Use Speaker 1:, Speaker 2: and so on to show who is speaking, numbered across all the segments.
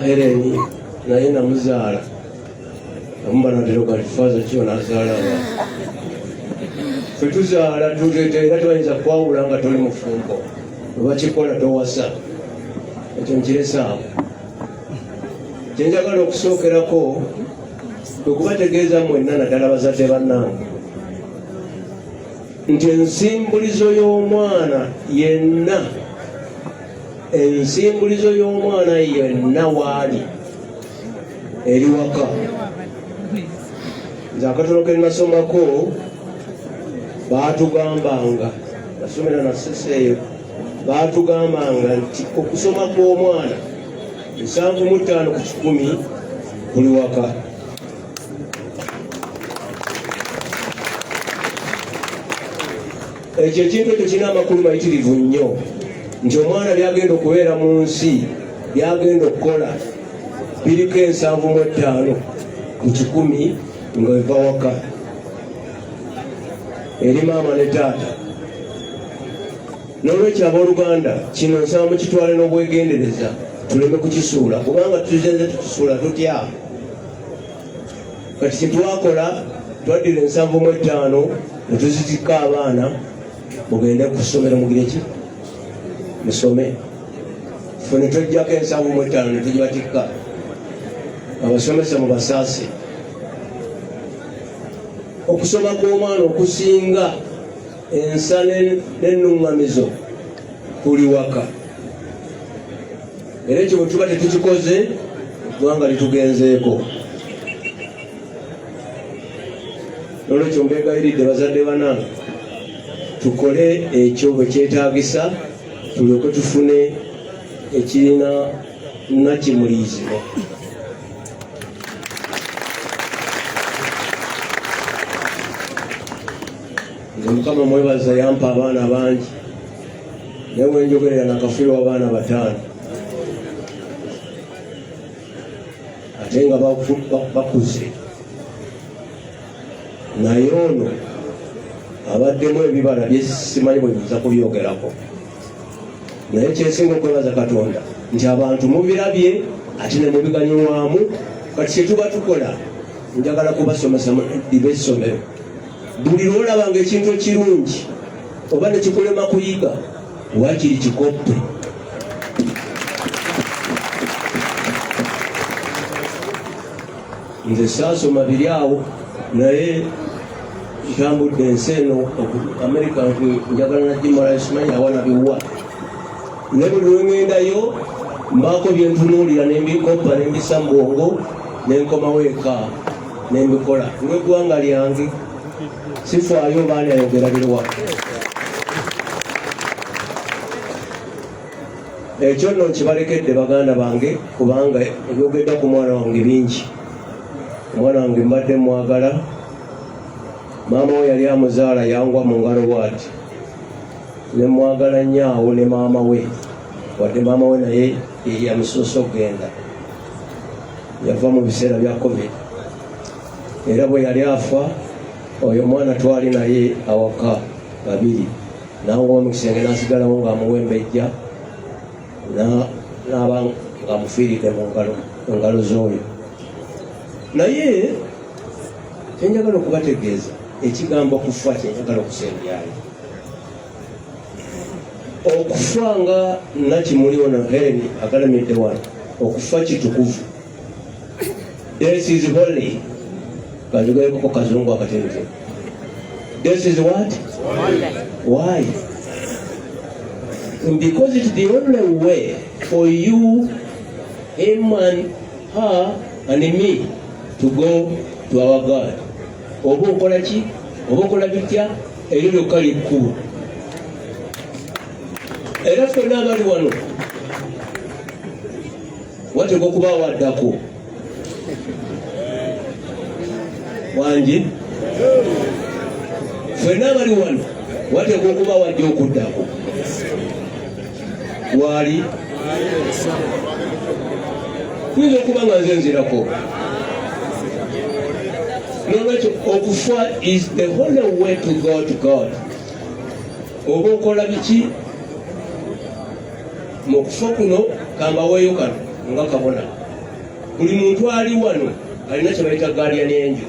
Speaker 1: Hereni naye namuzaala namubana teroka kifaza kyo nazaala ffe tuzaala era tebayinza kwawula nga toli mufumbo webakikola towasa ekyo nkiresaawo kyenjagala okusookerako okubategeeza mwenna naddala bazadde bannange nti ensimbulizo y'omwana yenna ensimbulizo y'omwana yenna waali eri waka nze akatono ke nasomako baatugambanga nasomera naseseeyo baatugambanga nti okusoma kw'omwana 75 ku 100 buli waka. Ekyo ekintu ekyo kirina amakulu mayitirivu nnyo nti omwana byagenda okubeera mu nsi byagenda okukola biriko 75 ku 100 nga eva waka eri maama ne taata. N'olwekyo abooluganda kino nsaba mukitwale n'obwegendereza tuleme kukisuula kubanga tuzenze tukisuula tutya. Kati kitwakola twaddira 75 ne tuzitika abaana mugende ku ssomero mugire ki musome. Ffe ne tweggyako 75 ne tugibatikka abasomesa mu basaase. Okusoma kw'omwana okusinga ensa n'ennuŋŋamizo kuli waka. Era ekyo bwe tuba tetukikoze eggwanga litugenzeeko. N'olwekyo mbeegayiridde bazadde banange tukole ekyo bwe kyetaagisa tulyoke tufune ekirina nakimuliizibwa. Nze Mukama mwebaza yampa abaana bangi naye wenjogerera nakafiirwa abaana 5 ate nga bakuze. Naye ono abaddemu ebibala bye simanyi bwe nza kubyogerako, naye kyesinga okwebaza Katonda nti abantu mubirabye ate ne mubiganyulwamu. Kati kye tuba tukola njagala kubasomesa diba essomero. Buli lwolabanga ekintu ekirungi oba nekikulema kuyiga wakiri kikoppe. Nze saasoma biri awo naye ntambudde ensi eno Amerika njagala najimala simanyi awana biwa. Ne buli lwengendayo mbaako byentunuulira nembikoppa nembisa mu bwongo nenkomawo eka nembikola ng'eggwanga lyange. Sifaayo baani ayogera biriwa. Ekyo nno nkibalekedde baganda bange kubanga ebyogedda ku mwana wange bingi. Omwana wange mbadde mwagala. Maama we yali amuzaala yangwa mu ngalo bw'ati. Ne mwagala nnyo ne maama we wadde maama we naye yamusoose okugenda. Yava mu biseera bya COVID. Era bwe yali afa oyo mwana twali naye awaka babiri nangwa mu kisenge nasigalawo ng'amuwembejja n'aba ng'amufiiridde mu ngalo z'oyo. Naye kyenjagala okubategeeza ekigambo okufa kyenjagala okusembyayo. Okufa nga Nakimuli ono Helen agalamidde wano, okufa kitukuvu. This is holy. Kajugaeko kazungu akatenze. This is what? Why? Because it's the only way for you, him and her and me to go to our God. Oba okola ki? Oba okola bitya? Eryo lyokka likkubo. Era ffenna abali wano wateeka okuba waddako wangi. Ffenna abali wano wateeka okuba wajja okuddako waali. Tuyinza okuba nga nze nzirako. N'olwekyo okufa is the only way to go to God. Oba okola biki mu kufa kuno kambaweeyo kano nga kabona buli muntu ali wano alina kye bayita guardian angel.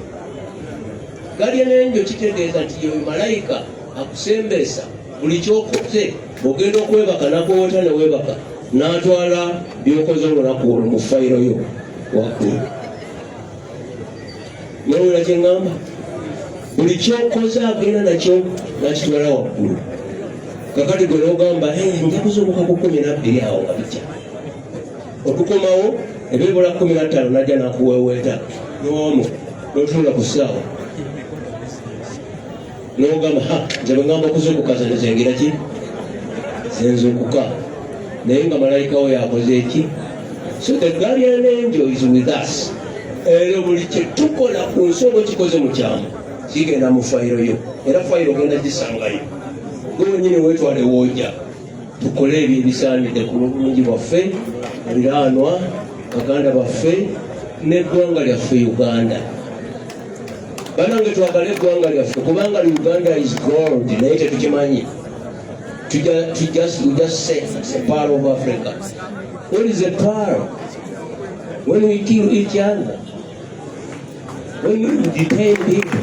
Speaker 1: Guardian angel kitegeeza nti yoyo malayika akusembesa buli kyokoze bw'ogenda okwebaka nakwewota newebaka n'atwala byokoze olunaku olwo mu fayiro yo waggulu. Nawulira kye ŋŋamba? Buli kyokoze agenda nakyo nakitwala waggulu. Kakati gwe n'ogamba nja kuzuukuka ku 12 awo nga bijja okukomawo ebibula 15 najja nakuweweeta n'omu n'otunula ku ssaawa n'ogamba nze bwe ngamba okuzuukuka zengira ki zenzuukuka naye nga malayika we yakoze eki. So the guardian angel is with us. Ero buli kye tukola ku nsonga kikoze mu kyama kigenda mu fayiro yo era fayiro genda gisangayo gwe wenyini weetwale wojja tukole ebyo ebisaanidde ku bulungi bwaffe abiraanwa baganda baffe n'eggwanga lyaffe Uganda. Banange twagala eggwanga lyaffe kubanga Uganda is gold naye tetukimanyi. We just say it's a part of Africa. What is a pearl? When we kill each other, when we detain people,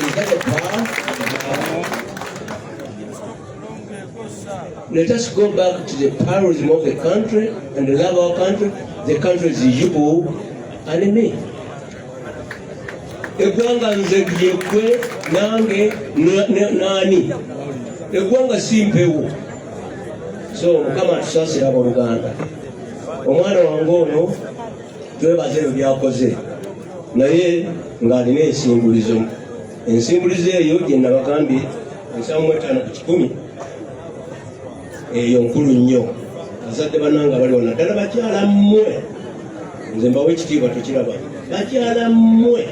Speaker 1: is that a pearl? Let us go back to the pluralism of the country and the love of our country. The country is you and me. Eggwanga nze gyekwe nange nani. Eggwanga si mpewo. So Mukama tusaasira abooluganda. Omwana wange ono twebaze ebyo byakoze naye ng'alina ensimbulizo. Ensimbulizo eyo gye nabagambye 75 eyo nkulu nnyo. Bazadde bannange bali wano ddala bakyala mmwe. Nze mbawa ekitiibwa tokiraba. Bakyala mmwe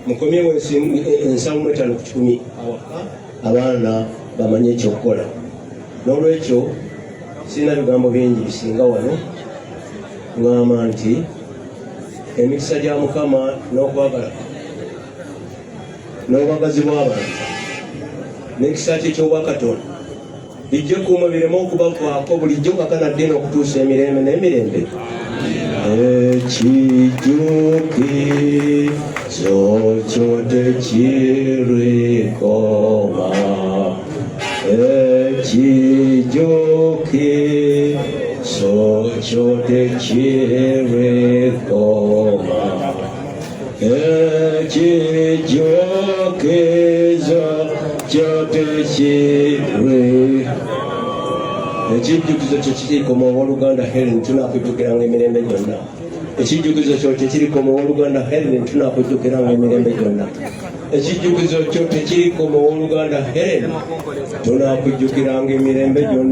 Speaker 1: mukomyewo 75 awaka abaana bamanye ekyokukola. N'olwekyo sirina bigambo bingi bisinga wano. Ŋŋamba nti emikisa gya Mukama n'okwagala n'obwagazi bw'abantu n'ekisa kye ky'obwakatonda bijje kuuma bireme okubavaako bulijjo nga kanaddiina okutuusa emirembe n'emirembe. Ekijukizo kyo tekirikoma. Ekijukizo kyo tekirikoma. Ekijukizo kyo tekirikoma. Ekijjukizo kyo kirikoma owooluganda Helen tunaakujjukiranga emirembe gyonna. Ekijjukizo kyo tekirikoma owooluganda Helen tunaakujjukiranga emirembe gyonna. Ekijjukizo kyo tekirikoma owooluganda Helen tunaakujjukiranga emirembe gyonna.